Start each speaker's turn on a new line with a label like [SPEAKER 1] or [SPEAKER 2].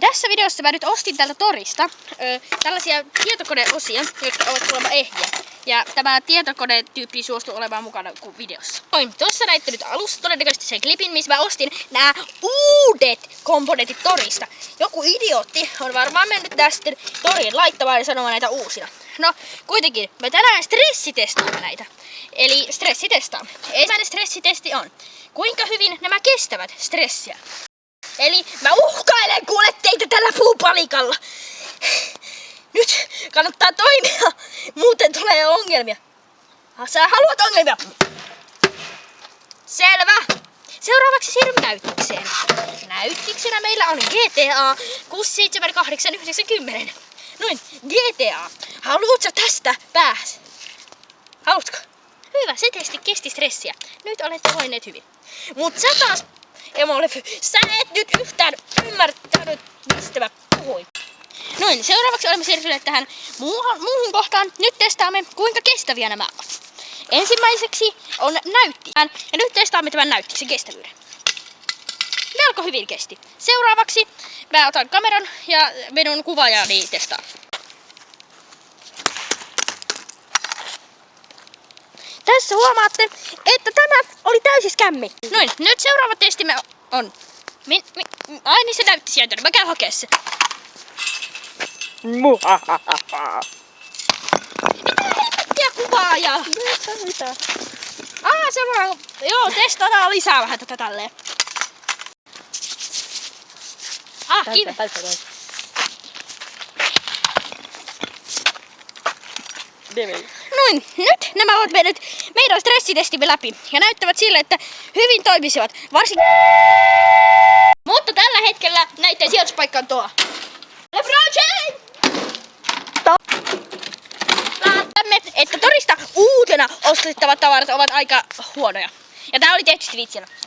[SPEAKER 1] Tässä videossa mä nyt ostin tältä torista tällaisia tietokoneosia, jotka ovat kuulemma ehjiä. Ja tämä tietokonetyyppi suostui olemaan mukana videossa. Tuossa näitte nyt alussa todennäköisesti sen klipin, missä mä ostin nämä uudet komponentit torista. Joku idiootti on varmaan mennyt tästä toriin laittamaan ja sanomaan näitä uusina. No kuitenkin, me tänään stressitestaamme näitä. Eli stressitestaamme. Ensimmäinen stressitesti on, kuinka hyvin nämä kestävät stressiä. Eli mä uhkailen kuule teitä tällä puupalikalla. Nyt kannattaa toimia, muuten tulee ongelmia. Sä haluat ongelmia? Selvä. Seuraavaksi siirrymme näyttikseen. Näyttiksenä meillä on GTA 67890. Noin, GTA. Haluatko tästä pääs? Haluatko? Hyvä, se testi kesti stressiä. Nyt olette voineet hyvin. Mut sä taas, sä et nyt yhtään ymmärtänyt, mistä mä puhuin. Noin, seuraavaksi olemme siirtyneet tähän muuhun kohtaan. Nyt testaamme, kuinka kestäviä nämä ovat. Ensimmäiseksi on näytti. Ja nyt testaamme tämän näyttiksen kestävyyden. Melko hyvin kesti. Seuraavaksi mä otan kameran ja minun kuvaajani testaa. Tässä huomaatte, että tämä oli täysin skämmi. Noin, nyt seuraava testimme on... Ai niin se näytti sieltä, mä käyn hakea se. Mitä kuvaaja? Mitä? Se vaan... Joo, testataan lisää vähän tätä tälleen. Kiitos. Noin, nyt nämä ovat menneet meidän stressitestimme läpi ja näyttävät sille, että hyvin toimisivat. Varsinkin... Mutta tällä hetkellä näiden sijoituspaikka on tuo. LeBron James! Päätämme, että torista uutena ostettavat tavarat ovat aika huonoja. Ja tää oli tehty vitsillä.